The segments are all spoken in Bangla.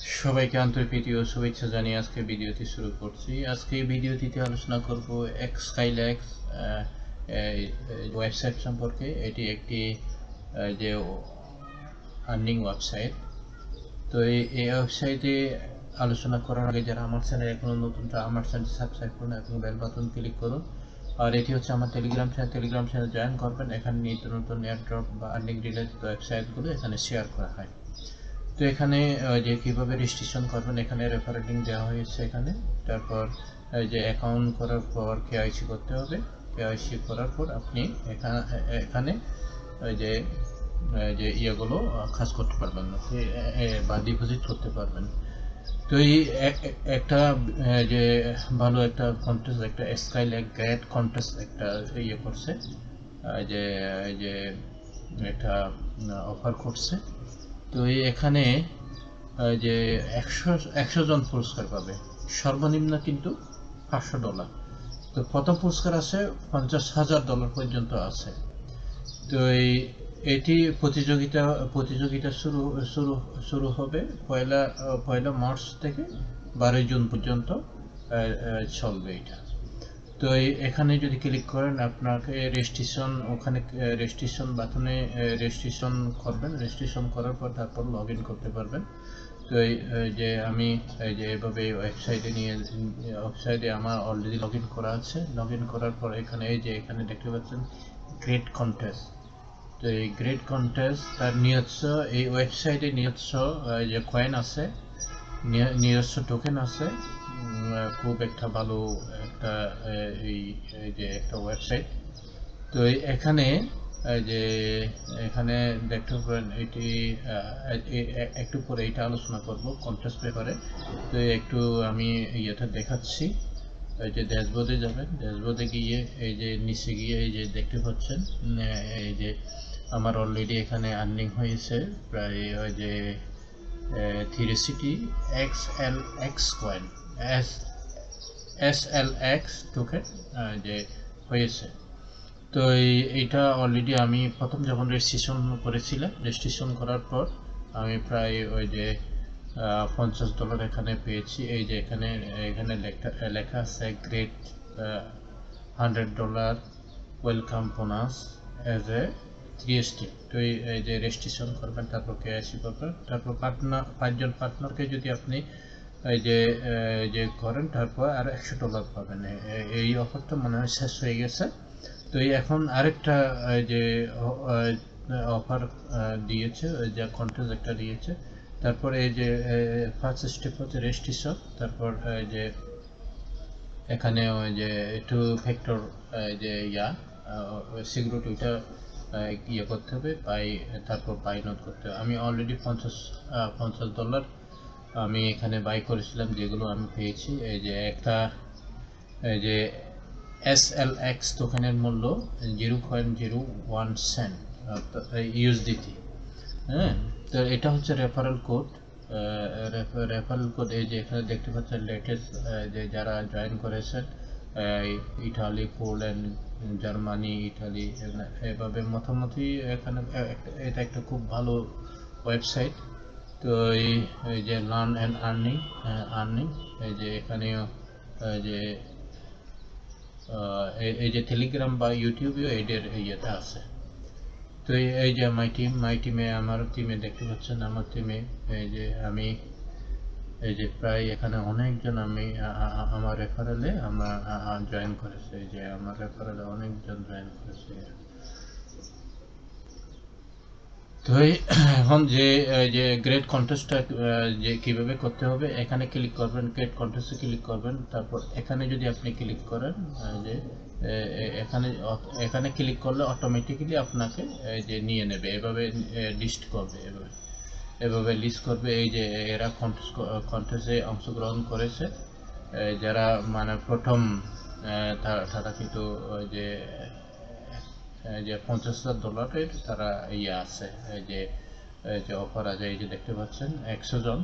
সবাইকে আন্তরিক প্রীতি ও শুভেচ্ছা জানিয়ে আজকে ভিডিওটি শুরু করছি। আজকে এই ভিডিওটিতে আলোচনা করব Skylex ওয়েবসাইট সম্পর্কে। এটি একটি যে আর্নিং ওয়েবসাইট। তো এই ওয়েবসাইটে আলোচনা করার আগে যারা আমার চ্যানেল এখনো নতুন, তারা আমার চ্যানেলটি সাবস্ক্রাইব করুন এবং বেল বাটন ক্লিক করুন। আর এটি হচ্ছে আমার টেলিগ্রাম চ্যানেল জয়েন করবেন। এখানে নিত্য নতুন এয়ারড্রপ বা আর্নিং রিলেটেড ওয়েবসাইটগুলো এখানে শেয়ার করা হয়। তো এখানে যে কিভাবে রেজিস্ট্রেশন করবেন, এখানে রেফারেল লিংক দেওয়া হয়েছে এখানে। তারপর যে অ্যাকাউন্ট করার পর কেওয়াইসি করতে হবে। কেওয়াইসি করার পর আপনি এখানে যে ইয়েগুলো কাজ করতে পারবেন বা ডিপোজিট করতে পারবেন। তো এই একটা যে ভালো একটা কন্টেস্ট, একটা স্কাইল্যাক গ্রেট কন্টেস্ট একটা ইয়ে করছে, যে যে একটা অফার করছে। তো এখানে যে 100 জন পুরস্কার পাবে, সর্বনিম্ন কিন্তু $500। তো প্রথম পুরস্কার আছে $50,000 পর্যন্ত আছে। তো এটি প্রতিযোগিতা শুরু হবে পয়লা মার্চ থেকে 12 জুন পর্যন্ত চলবে এটা। তো এখানে যদি ক্লিক করেন, আপনাকে ওখানে রেজিস্ট্রেশন বাটনে রেজিস্ট্রেশন করবেন। রেজিস্ট্রেশন করার পর তারপর লগ ইন করতে পারবেন। তো যে আমি যে এভাবে ওয়েবসাইটে আমার অলরেডি লগ ইন করা আছে। লগ ইন করার পর এখানে এখানে দেখতে পাচ্ছেন গ্রেট কন্টেস্ট। তো এই গ্রেট কন্টেস্ট তার এই ওয়েবসাইটে যে কয়েন আছে, নিজস্ব টোকেন আছে। খুব একটা ভালো একটা যে একটা ওয়েবসাইট। তো এখানে যে এখানে দেখতে পারেন, এটি একটু পরে এটা আলোচনা করব কন্টেস্ট পেপারে। তো একটু আমি ইয়েটা দেখাচ্ছি। এই যে ড্যাশবোর্ডে যাবেন, ড্যাশবোর্ডে গিয়ে এই যে নিচে গিয়ে এই যে দেখতে পাচ্ছেন, এই যে আমার অলরেডি এখানে আর্নিং হয়েছে প্রায় ওই যে 3 XLX কয়েন, SLX টোকেন যে হয়েছে। তো এইটা অলরেডি আমি প্রথম যখন রেজিস্ট্রেশন করার পর আমি প্রায় ওই যে $50 এখানে পেয়েছি। এই যে এখানে লেখা আছে great $100 welcome bonus as a 3 step. তো এই যে রেজিস্ট্রেশন করবেন, তারপর কেওয়াইসি করবেন, তারপর 5জন পার্টনারকে যদি আপনি যে করেন, তারপর আর $100 পাবেন। এই অফারটা মনে হয় শেষ হয়ে গেছে। তো এখন আরেকটা যে অফার দিয়েছে, যে কন্টেস্ট একটা দিয়েছে। তারপরে এই যে ফার্স্ট স্টেপ হচ্ছে রেজিস্ট্রেশন। তারপর যে এখানে ওই যে ফ্যাক্টর যে সিকিউরিটিটা ইয়ে করতে হবে, তারপর বাই নোট করতে হবে। আমি অলরেডি $50 আমি এখানে বাই করেছিলাম, যেগুলো আমি পেয়েছি। এই যে একটা যে SLX টোকেনের মূল্য 0.01 সেন্ট USDT। হ্যাঁ, তো এটা হচ্ছে রেফারেল কোড। এই যে এখানে দেখতে পাচ্ছেন লেটেস্ট যে যারা জয়েন করেছেন, ইটালি, পোল্যান্ড, জার্মানি, ইটালি, এভাবে মোটামুটি এখানে এটা একটা খুব ভালো ওয়েবসাইট। তো এই যে লার্ন অ্যান্ড আর্নিং, এই যে এখানেও যে এই যে টেলিগ্রাম বা ইউটিউবেও এদের ইয়েটা আছে। তো এই যে আমার টিমে দেখতে পাচ্ছেন, আমার টিমে এই যে আমি এই যে প্রায় এখানে অনেকজন আমার রেফারেলে জয়েন করেছে। এই যে আমার রেফারেলে অনেকজন জয়েন করেছে। তো এখন যে গ্রেট কন্টেস্টটা যে কিভাবে করতে হবে, এখানে ক্লিক করবেন, গ্রেট কন্টেস্টে ক্লিক করবেন। তারপর এখানে যদি আপনি ক্লিক করেন, যে এখানে ক্লিক করলে অটোমেটিক্যালি আপনাকে যে নিয়ে নেবে, এভাবে লিস্ট করবে, এভাবে লিস্ট করবে। এই যে এরা কন্টেস্টে অংশগ্রহণ করেছে, যারা মানে প্রথম, তারা কিন্তু যে $50,000 তারা আছে, এই যে অফার আছে। এই যে দেখতে পাচ্ছেন 100 জন,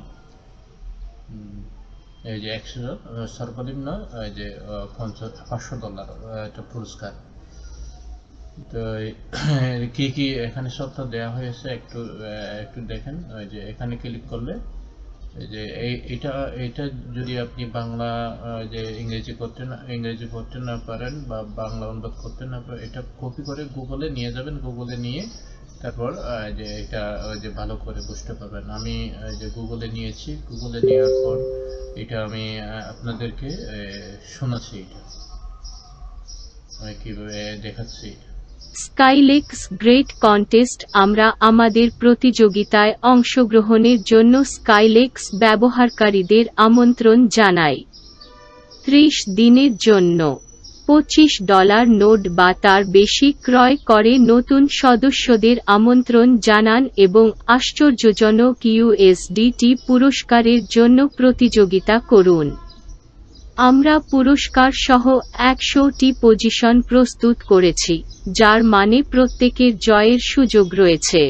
এই যে 100 জন সর্বনিম্ন এই যে $500 একটা পুরস্কার। তো কি এখানে সত্য দেওয়া হয়েছে একটু দেখেন। ওই যে এখানে ক্লিক করলে এই যে এটা এটা যদি আপনি বাংলা যে ইংরেজি করতে না পারেন বা বাংলা অনুবাদ করতে না পারেন, এটা কপি করে গুগলে নিয়ে যাবেন। গুগলে নিয়ে তারপর যে এটা যে ভালো করে বুঝতে পারবেন। আমি যে গুগলে নিয়েছি, গুগলে নেওয়ার পর এটা আমি আপনাদেরকে শোনাচ্ছি। এটা আমি কিভাবে দেখাচ্ছি। স্কাইলেক্স গ্রেট কন্টেস্ট। আমরা আমাদের প্রতিযোগিতায় অংশগ্রহণের জন্য স্কাইলেক্স ব্যবহারকারীদের আমন্ত্রণ জানাই। 30 দিনের জন্য $25 নোট বা তার বেশি ক্রয় করে নতুন সদস্যদের আমন্ত্রণ জানান এবং আশ্চর্যজনক USDT পুরস্কারের জন্য প্রতিযোগিতা করুন। আমরা পুরস্কার সহ 100টি পজিশন প্রস্তুত করেছি, যার মানে প্রত্যেকের জয়ের সুযোগ রয়েছে।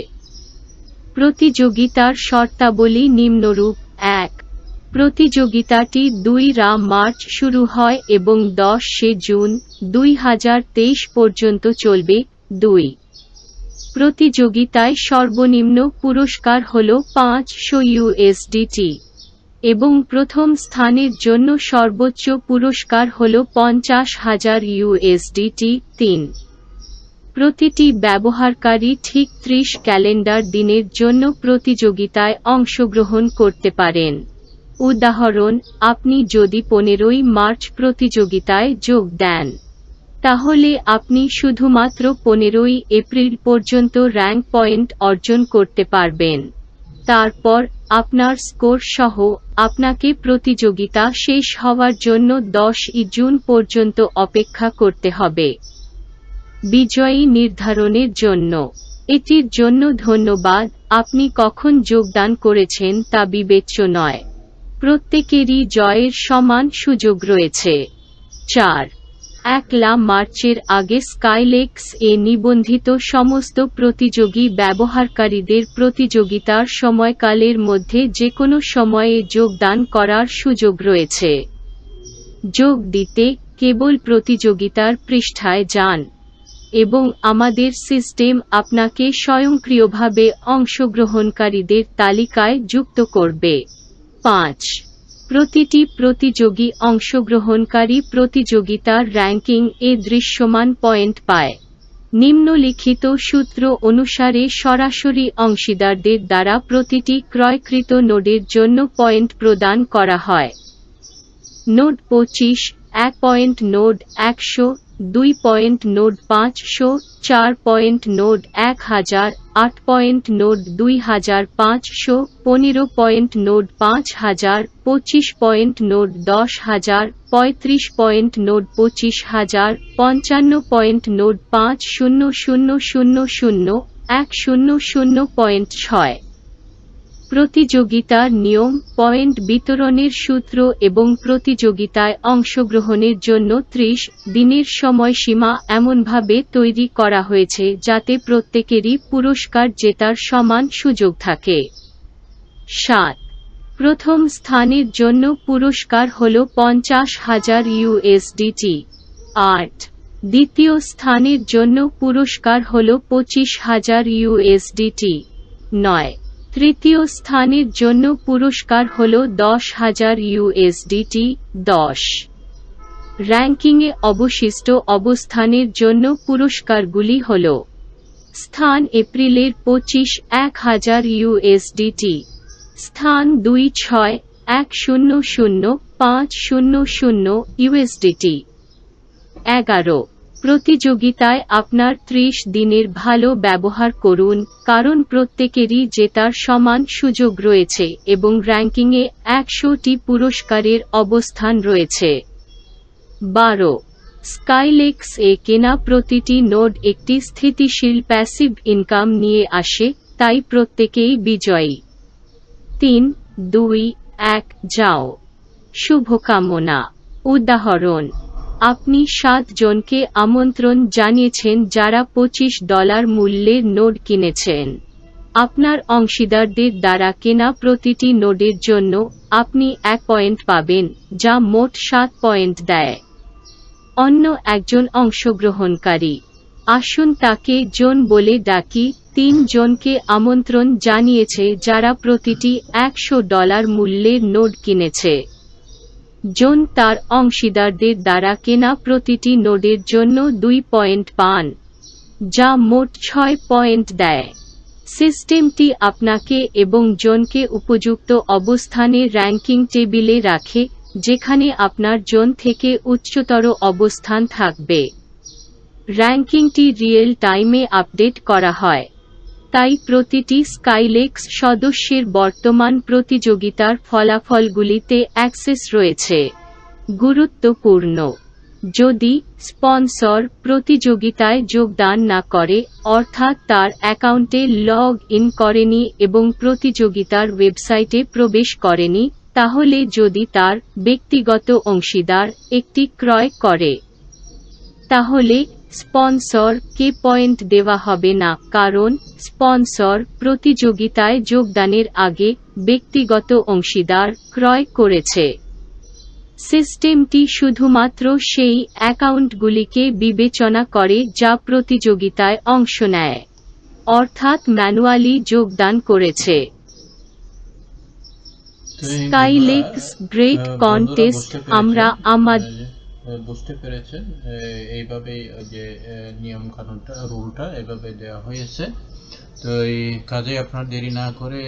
প্রতিযোগিতার শর্তাবলী নিম্নরূপ: 1. প্রতিযোগিতাটি 2 মার্চ শুরু হয় এবং 10 জুন 2023 পর্যন্ত চলবে। 2. প্রতিযোগিতায় সর্বনিম্ন পুরস্কার হল 500 USDT এবং প্রথম স্থানের জন্য সর্বোচ্চ পুরস্কার হল 50,000 USDT। 3. প্রতিটি ব্যবহারকারী ঠিক 30 ক্যালেন্ডার দিনের জন্য প্রতিযোগিতায় অংশগ্রহণ করতে পারেন। উদাহরণ: আপনি যদি 15 মার্চ প্রতিযোগিতায় যোগ দেন, তাহলে আপনি শুধুমাত্র 15 এপ্রিল পর্যন্ত র্যাঙ্ক পয়েন্ট অর্জন করতে পারবেন। তারপর আপনার স্কোর সহ আপনাকে প্রতিযোগিতা শেষ হওয়ার জন্য 10 জুন পর্যন্ত অপেক্ষা করতে হবে। বিজয়ী নির্ধারণের জন্য এটির জন্য ধন্যবাদ। আপনি কখন যোগদান করেছেন তা বিবেচ্য নয়। প্রত্যেকেরই জয়ের সমান সুযোগ রয়েছে। 4. 1 মার্চের আগে স্কাইলেক্স এ নিবন্ধিত সমস্ত প্রতিযোগী ব্যবহারকারীদের প্রতিযোগিতার সময়কালের মধ্যে যেকোনো সময়ে যোগদান করার সুযোগ রয়েছে। যোগ দিতে কেবল প্রতিযোগিতার পৃষ্ঠায় যান এবং আমাদের সিস্টেম আপনাকে স্বয়ংক্রিয়ভাবে অংশগ্রহণকারীদের তালিকায় যুক্ত করবে। 5. প্রতিটি প্রতিযোগী অংশগ্রহণকারী প্রতিযোগিতার র্যাঙ্কিং এ দৃশ্যমান পয়েন্ট পায়। নিম্নলিখিত সূত্র অনুসারে সরাসরি অংশীদারদের দ্বারা প্রতিটি ক্রয়কৃত নোডের জন্য পয়েন্ট প্রদান করা হয়। Node 25, 1 point node 100, 2 point node 500, 4 point node 1000, 8 point node 2500, 15 point node 5000, 25 point node 10,000, 35 point node 25,000, 55 point node 500,000, 100.6। প্রতিযোগিতার নিয়ম, পয়েন্ট বিতরণের সূত্র এবং প্রতিযোগিতায় অংশগ্রহণের জন্য 30 দিনের সময়সীমা এমনভাবে তৈরি করা হয়েছে যাতে প্রত্যেকেরই পুরস্কার জেতার সমান সুযোগ থাকে। 7. প্রথম স্থানের জন্য পুরস্কার হল 50,000 USDT। 8. দ্বিতীয় স্থানের জন্য পুরস্কার হল 25,000 USDT। 9. তৃতীয় স্থানের জন্য পুরস্কার হল 10,000 USDT। 10. র্যাঙ্কিংয়ে অবশিষ্ট অবস্থানের জন্য পুরস্কারগুলি হল: স্থান এপ্রিলের 25, 1000 USDT। স্থান 2-6, 100,500 USDT। 11. প্রতিযোগিতায় আপনার 30 দিনের ভালো ব্যবহার করুন, কারণ প্রত্যেকেরই জেতার সমান সুযোগ রয়েছে এবং র্যাঙ্কিংয়ে 100টি পুরস্কারের অবস্থান রয়েছে। 12. স্কাইলেক্স এ কেনা প্রতিটি নোড একটি স্থিতিশীল প্যাসিভ ইনকাম নিয়ে আসে, তাই প্রত্যেকেই বিজয়ী। 3, 2, 1 যাও। শুভকামনা। উদাহরণ: আপনি 7 জনকে আমন্ত্রণ জানিয়েছেন যারা $25 মূল্যের নোড কিনেছেন। আপনার অংশীদারদের দ্বারা কেনা প্রতিটি নোডের জন্য আপনি 1 পয়েন্ট পাবেন, যা মোট 7 পয়েন্ট দেয়। অন্য একজন অংশগ্রহণকারী: আসুন তাকে জন বলে ডাকি। 3 জনকে আমন্ত্রণ জানিয়েছে যারা প্রতিটি $100 মূল্যের নোড কিনেছে। জন তার অংশীদারদের দ্বারা কেনা প্রতিটি নোডের জন্য 2 পয়েন্ট পান, যা মোট 6 পয়েন্ট দেয়। সিস্টেমটি আপনাকে এবং জনকে উপযুক্ত অবস্থানে র্যাঙ্কিং টেবিলে রাখে, যেখানে আপনার জন থেকে উচ্চতর অবস্থান থাকবে। র্যাঙ্কিংটি রিয়েল টাইমে আপডেট করা হয়, তাই প্রতিটি স্কাইলেক্স সদস্যের বর্তমান প্রতিযোগিতার ফলাফলগুলিতে অ্যাক্সেস রয়েছে। গুরুত্বপূর্ণ: যদি স্পন্সর প্রতিযোগিতায় যোগদান না করে, অর্থাৎ তার অ্যাকাউন্টে লগ ইন করেনি এবং প্রতিযোগিতার ওয়েবসাইটে প্রবেশ করেনি, তাহলে যদি তার ব্যক্তিগত অংশীদার একটি ক্রয় করে, তাহলে স্পন্সর-কে পয়েন্ট দেওয়া হবে না, কারণ স্পন্সর প্রতিযোগিতায় যোগদানের আগে ব্যক্তিগত অংশীদার ক্রয় করেছে। সিস্টেমটি শুধুমাত্র সেই অ্যাকাউন্টগুলিকে বিবেচনা করে যা প্রতিযোগিতায় অংশ নেয়, অর্থাৎ ম্যানুয়ালি যোগদান করেছে। স্কাইলেক্স গ্রেট কন্টেস্ট। আমরা আমাদের বুঝতে পেরেছেন, এইভাবেই যে নিয়ম কানুনটা, রুলটা এভাবে দেওয়া হয়েছে। তো এই কাজে আপনার দেরি না করে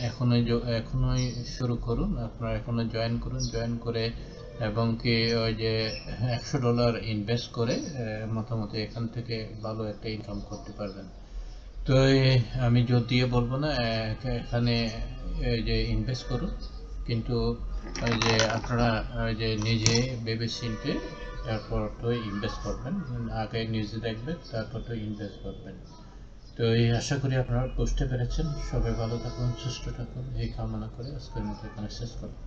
এখনই শুরু করুন। আপনারা এখনো জয়েন করুন, জয়েন করে এবং কি ওই যে $100 ইনভেস্ট করে মোটামুটি এখান থেকে ভালো একটা ইনকাম করতে পারবেন। তো আমি জোর দিয়ে বলবো না এখানে যে ইনভেস্ট করুন, কিন্তু ওই যে আপনারা ওই যে নিজে ভেবে চিন্তে তারপর তো ইনভেস্ট করবেন, আগে নিজে দেখবেন তারপর তো ইনভেস্ট করবেন। তো এই আশা করি আপনারা বুঝতে পেরেছেন। সবাই ভালো থাকুন, সুস্থ থাকুন, এই কামনা করে আজকের মতো এখানে শেষ করব।